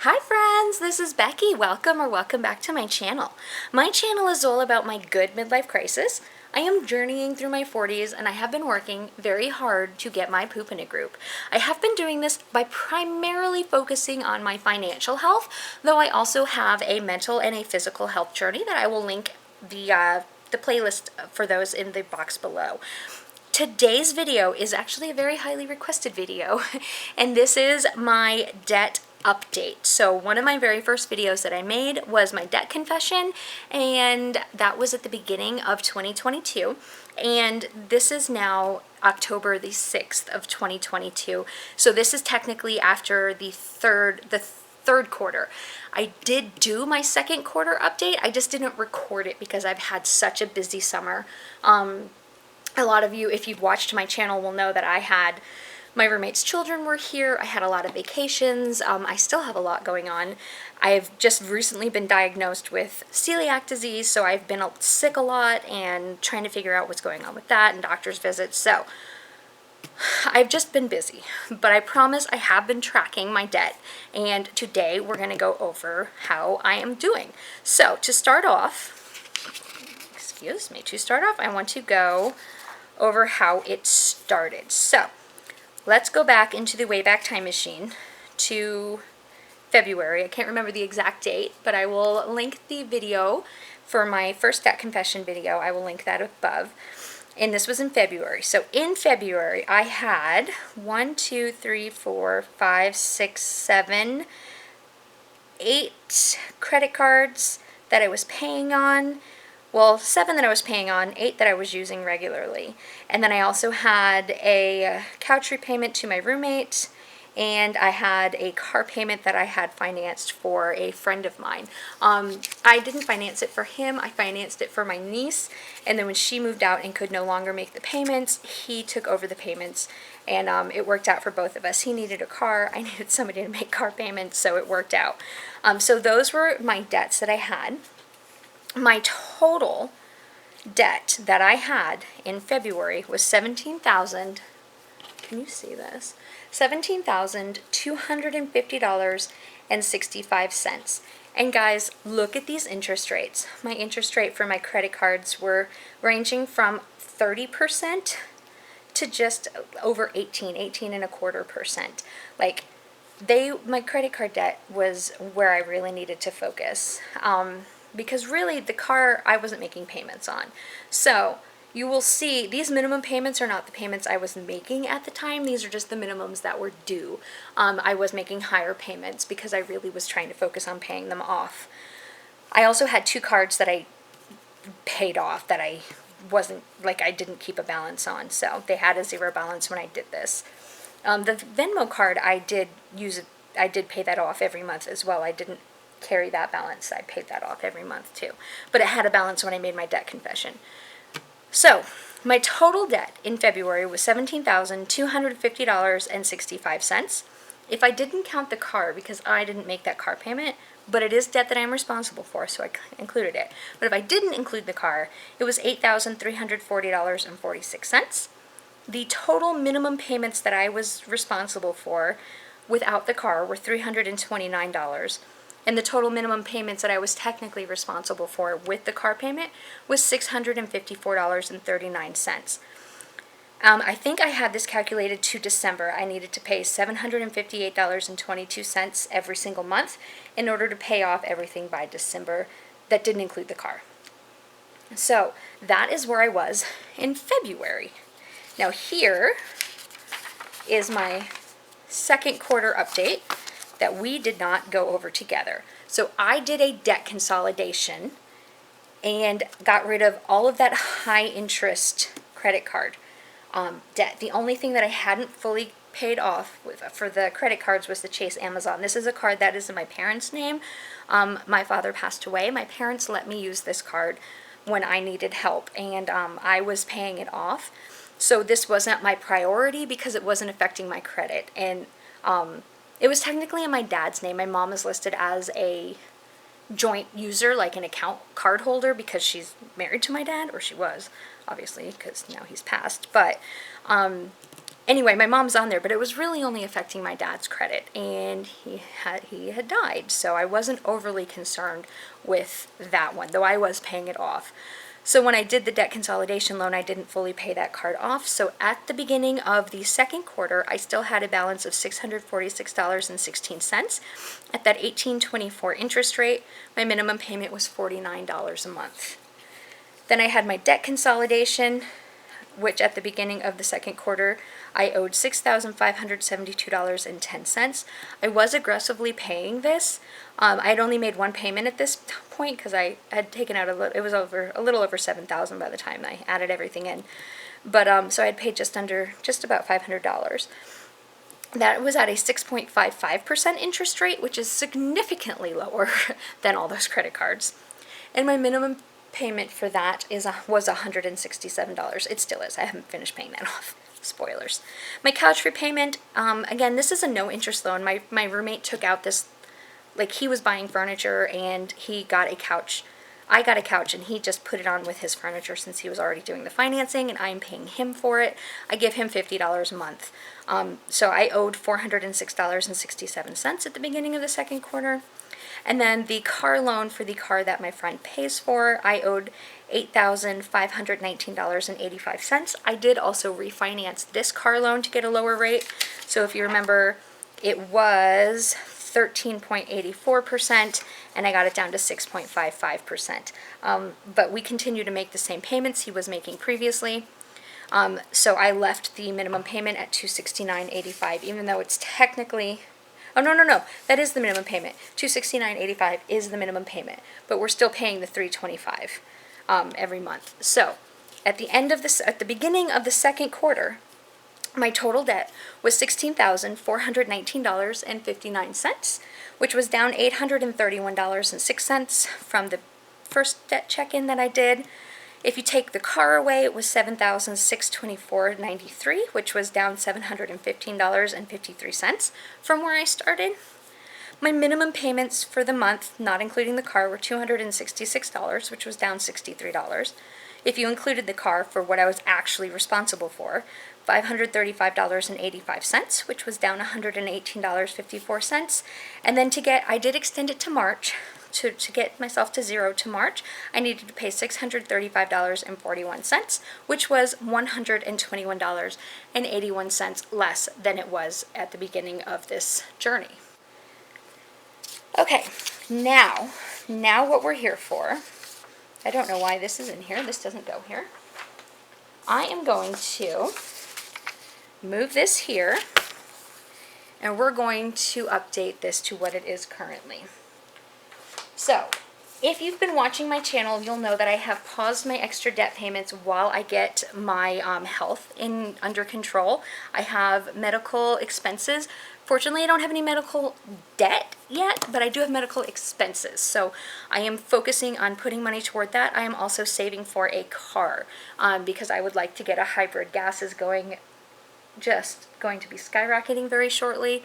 Hi friends, this is Becky. Welcome back to my channel. My channel is all about my good midlife crisis. I am journeying through my 40s and I have been working very hard to get my poop in a group. I have been doing this by primarily focusing on my financial health, though I also have a mental and a physical health journey that I will link the playlist for those in the box below. Today's video is actually a very highly requested video, and this is my debt update. So one of my very first videos that I made was my debt confession, and that was at the beginning of 2022, and this is now October the 6th of 2022. So this is technically after the third quarter. I did do my second quarter update. I just didn't record it because I've had such a busy summer. A lot of you, if you've watched my channel, will know that my roommate's children were here. I had a lot of vacations. I still have a lot going on. I've just recently been diagnosed with celiac disease, so I've been sick a lot and trying to figure out what's going on with that and doctor's visits. So I've just been busy, but I promise I have been tracking my debt, and today we're going to go over how I am doing. So to start off, I want to go over how it started. So let's go back into the Wayback Time Machine to February. I can't remember the exact date, but I will link the video for my first debt confession video. I will link that above. And this was in February. So in February, I had 1, 2, 3, 4, 5, 6, 7, 8 credit cards that I was paying on. Well, 7 that I was paying on, 8 that I was using regularly. And then I also had a couch repayment to my roommate, and I had a car payment that I had financed for a friend of mine. I didn't finance it for him, I financed it for my niece, and then when she moved out and could no longer make the payments, he took over the payments, and it worked out for both of us. He needed a car, I needed somebody to make car payments, so it worked out. So those were my debts that I had. My total debt that I had in February was $17,000. Can you see this? $17,250.65. And guys, look at these interest rates. My interest rate for my credit cards were ranging from 30% to just over 18.25%. Like, my credit card debt was where I really needed to focus. Because really the car I wasn't making payments on. So you will see these minimum payments are not the payments I was making at the time. These are just the minimums that were due. I was making higher payments because I really was trying to focus on paying them off. I also had 2 cards that I paid off that I didn't keep a balance on. So they had a 0 balance when I did this. The Venmo card I did pay that off every month as well. I didn't carry that balance. I paid that off every month too. But it had a balance when I made my debt confession. So my total debt in February was $17,250.65. If I didn't count the car, because I didn't make that car payment, but it is debt that I'm responsible for, so I included it. But if I didn't include the car, it was $8,340.46. The total minimum payments that I was responsible for without the car were $329. And the total minimum payments that I was technically responsible for with the car payment was $654.39. I think I had this calculated to December. I needed to pay $758.22 every single month in order to pay off everything by December. That didn't include the car. So that is where I was in February. Now here is my second quarter update that we did not go over together. So I did a debt consolidation and got rid of all of that high interest credit card debt. The only thing that I hadn't fully paid off for the credit cards was the Chase Amazon. This is a card that is in my parents' name. My father passed away. My parents let me use this card when I needed help, and I was paying it off. So this wasn't my priority because it wasn't affecting my credit. And it was technically in my dad's name. My mom is listed as a joint user, like an account card holder, because she's married to my dad, or she was, obviously, because now he's passed. But Anyway, my mom's on there, but it was really only affecting my dad's credit, and he had died, so I wasn't overly concerned with that one, though I was paying it off. So when I did the debt consolidation loan, I didn't fully pay that card off. So at the beginning of the second quarter, I still had a balance of $646.16. At that 18.24 interest rate, my minimum payment was $49 a month. Then I had my debt consolidation, which at the beginning of the second quarter, I owed $6,572.10. I was aggressively paying this. I had only made one payment at this point because I had taken out it was a little over $7,000 by the time I added everything in. But so I had paid just about $500. That was at a 6.55% interest rate, which is significantly lower than all those credit cards. And my minimum payment for that was $167. It still is. I haven't finished paying that off. Spoilers. My couch repayment, again, this is a no interest loan. My roommate took out this, like, he was buying furniture and he got a couch. I got a couch and he just put it on with his furniture since he was already doing the financing, and I'm paying him for it. I give him $50 a month. So I owed $406.67 at the beginning of the second quarter. And then the car loan for the car that my friend pays for, I owed $8,519.85. I did also refinance this car loan to get a lower rate. So if you remember, it was 13.84%, and I got it down to 6.55%. But we continue to make the same payments he was making previously. So I left the minimum payment at $269.85, even though it's technically... Oh, no, that is the minimum payment. $269.85 is the minimum payment, but we're still paying the $325 every month. So at the beginning of the second quarter, my total debt was $16,419.59, which was down $831.06 from the first debt check-in that I did. If you take the car away, it was $7,624.93, which was down $715.53 from where I started. My minimum payments for the month, not including the car, were $266, which was down $63. If you included the car for what I was actually responsible for, $535.85, which was down $118.54. And then I did extend it to March. To get myself to zero to March, I needed to pay $635.41, which was $121.81 less than it was at the beginning of this journey. Okay, now what we're here for, I don't know why this is in here. This doesn't go here. I am going to move this here, and we're going to update this to what it is currently. So, if you've been watching my channel, you'll know that I have paused my extra debt payments while I get my health under control. I have medical expenses. Fortunately, I don't have any medical debt yet, but I do have medical expenses. So I am focusing on putting money toward that. I am also saving for a car because I would like to get a hybrid. Gas is going to be skyrocketing very shortly.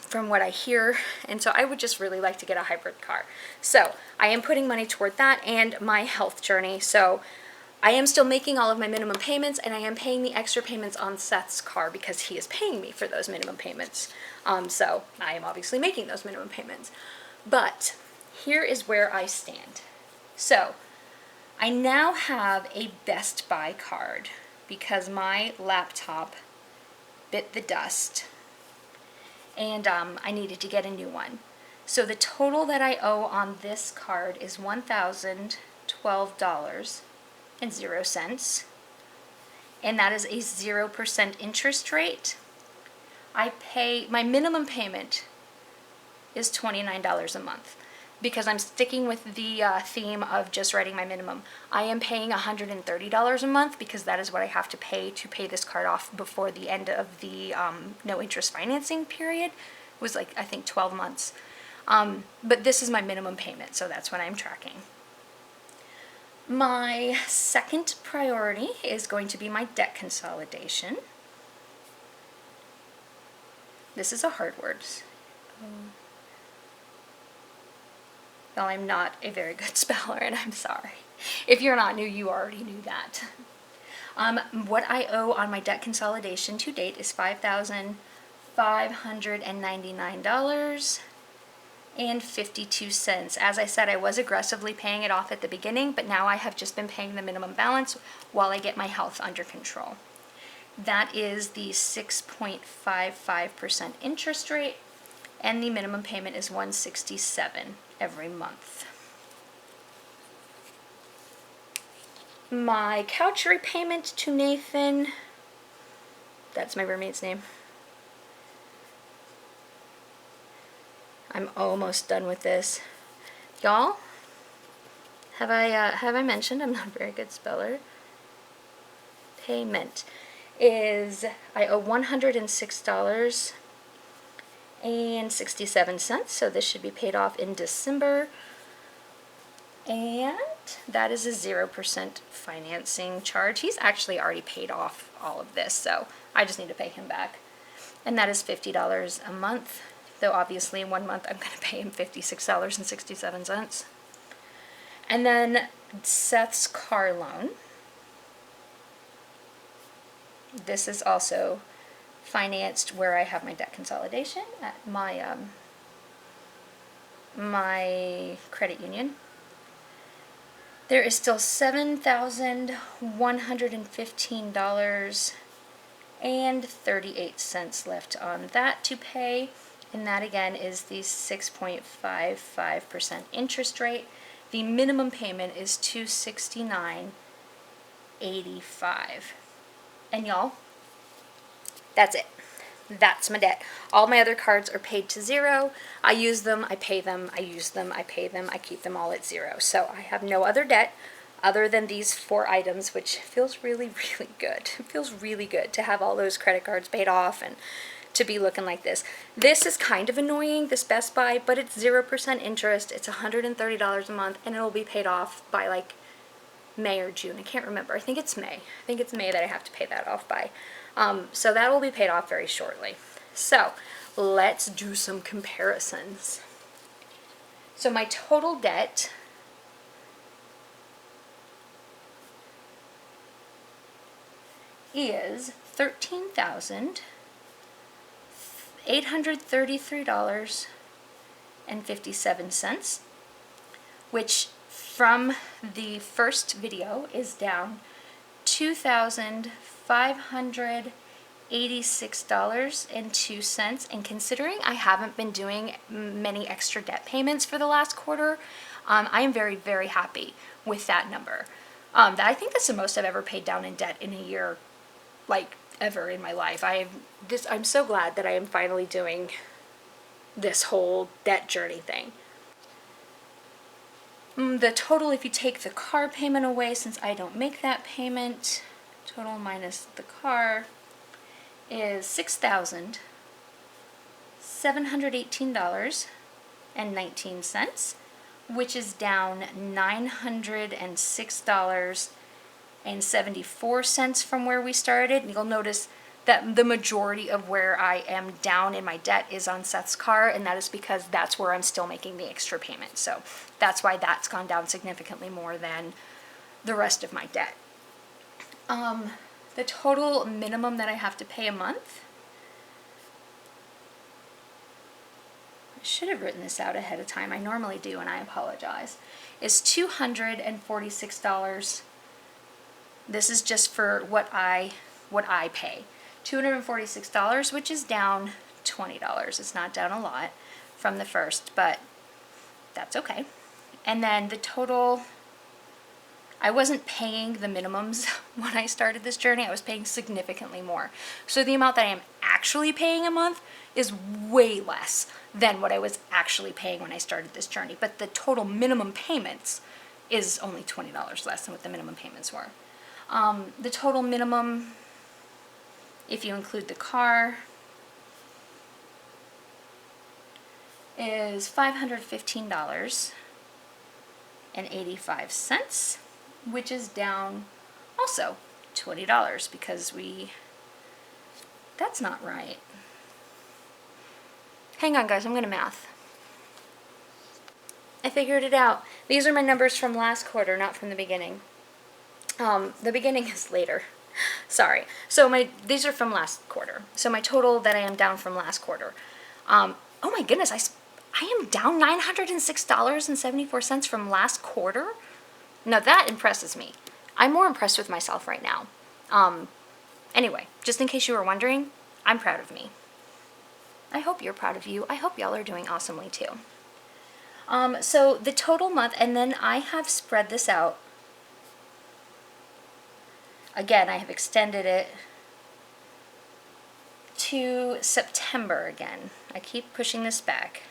From what I hear, and so I would just really like to get a hybrid car. So I am putting money toward that and my health journey. So I am still making all of my minimum payments, and I am paying the extra payments on Seth's car because he is paying me for those minimum payments. So I am obviously making those minimum payments. But here is where I stand. So I now have a Best Buy card because my laptop bit the dust, and I needed to get a new one. So the total that I owe on this card is $1,012.00, and that is a 0% interest rate. My minimum payment is $29 a month because I'm sticking with the theme of just writing my minimum. I am paying $130 a month because that is what I have to pay this card off before the end of the no interest financing period. It was I think 12 months. But this is my minimum payment, so that's what I'm tracking. My second priority is going to be my debt consolidation. This is a hard word. Well, I'm not a very good speller, and I'm sorry. If you're not new, you already knew that. What I owe on my debt consolidation to date is $5,599.52. As I said, I was aggressively paying it off at the beginning, but now I have just been paying the minimum balance while I get my health under control. That is the 6.55% interest rate, and the minimum payment is $167 every month. My couch repayment to Nathan, that's my roommate's name. I'm almost done with this. Y'all, have I mentioned I'm not a very good speller? Payment is, I owe $106.67, so this should be paid off in December. And that is a 0% financing charge. He's actually already paid off all of this, so I just need to pay him back. And that is $50 a month, though obviously in 1 month I'm going to pay him $56.67. And then Seth's car loan. This is also financed where I have my debt consolidation at my my credit union. There is still $7,115.38 left on that to pay, and that again is the 6.55% interest rate. The minimum payment is $269.85. And y'all, that's it. That's my debt. All my other cards are paid to zero. I use them, I pay them, I use them, I pay them, I keep them all at zero. So I have no other debt other than these 4 items, which feels really, really good. It feels really good to have all those credit cards paid off and to be looking like this. This is kind of annoying, this Best Buy, but it's 0% interest. It's $130 a month, and it'll be paid off by like May or June. I can't remember. I think it's May. I think it's May that I have to pay that off by. So that will be paid off very shortly. So let's do some comparisons. So my total debt is $13,833.57, which from the first video is down $2,586.02, and considering I haven't been doing many extra debt payments for the last quarter, I am very, very happy with that number. I think that's the most I've ever paid down in debt in a year, like ever in my life. I'm so glad that I am finally doing this whole debt journey thing. The total, if you take the car payment away, since I don't make that payment, total minus the car is $6,718.19, which is down $906.74 from where we started. And you'll notice that the majority of where I am down in my debt is on Seth's car, and that is because that's where I'm still making the extra payment. So that's why that's gone down significantly more than the rest of my debt. The total minimum that I have to pay a month, I should have written this out ahead of time. I normally do, and I apologize, is $246. This is just for what I pay. $246, which is down $20. It's not down a lot from the first, but that's okay. And then the total, I wasn't paying the minimums when I started this journey. I was paying significantly more. So the amount that I am actually paying a month is way less than what I was actually paying when I started this journey. But the total minimum payments is only $20 less than what the minimum payments were. The total minimum, if you include the car, is $515.85, which is down also $20 because that's not right. Hang on guys, I'm gonna math. I figured it out. These are my numbers from last quarter, not from the beginning. The beginning is later. Sorry. So these are from last quarter. So my total that I am down from last quarter. Oh my goodness, I am down $906.74 from last quarter. Now that impresses me. I'm more impressed with myself right now. Anyway, just in case you were wondering, I'm proud of me. I hope you're proud of you. I hope y'all are doing awesomely too. So the total month, and then I have spread this out. Again, I have extended it to September again. I keep pushing this back.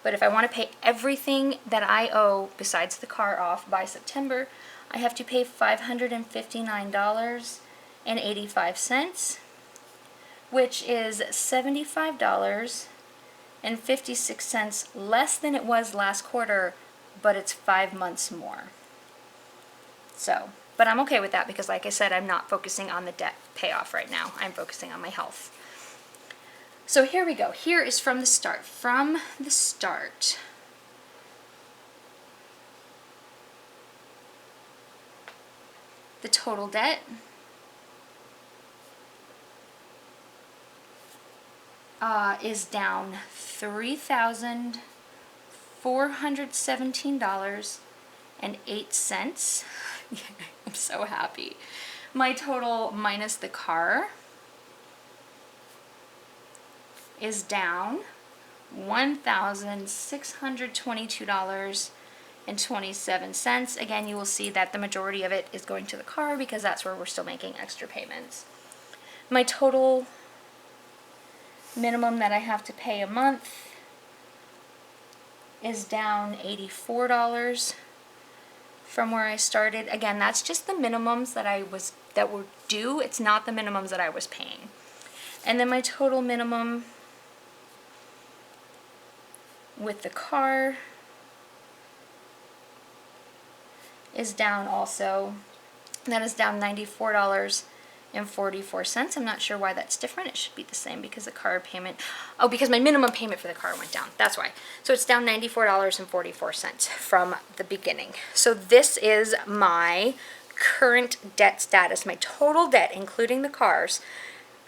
But if I want to pay everything that I owe besides the car off by September, I have to pay $559.85, which is $75.56 less than it was last quarter, but it's 5 months more. So, but I'm okay with that because, like I said, I'm not focusing on the debt payoff right now. I'm focusing on my health. So here we go. Here is from the start. From the start. The total debt is down $3,417.08. I'm so happy. My total minus the car is down $1,622.27. Again, you will see that the majority of it is going to the car because that's where we're still making extra payments. My total minimum that I have to pay a month is down $84 from where I started. Again, that's just the minimums that were due. It's not the minimums that I was paying. And then my total minimum with the car is down also. That is down $94.44. I'm not sure why that's different. It should be the same because the car payment, because my minimum payment for the car went down. That's why. So it's down $94.44 from the beginning. So this is my current debt status. My total debt, including the cars,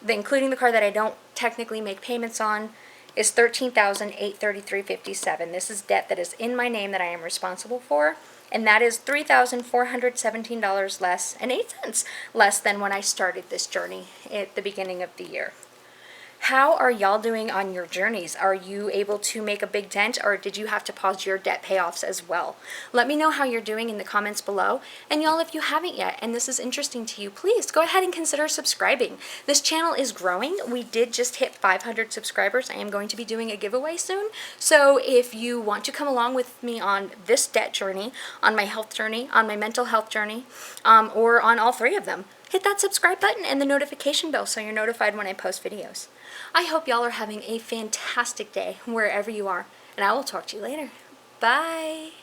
including the car that I don't technically make payments on, is $13,833.57. This is debt that is in my name that I am responsible for, and that is $3,417 less and 8 cents less than when I started this journey at the beginning of the year. How are y'all doing on your journeys? Are you able to make a big dent, or did you have to pause your debt payoffs as well? Let me know how you're doing in the comments below. And y'all, if you haven't yet, and this is interesting to you, please go ahead and consider subscribing. This channel is growing. We did just hit 500 subscribers. I am going to be doing a giveaway soon. So if you want to come along with me on this debt journey, on my health journey, on my mental health journey, or on all three of them, hit that subscribe button and the notification bell so you're notified when I post videos. I hope y'all are having a fantastic day wherever you are, and I will talk to you later. Bye!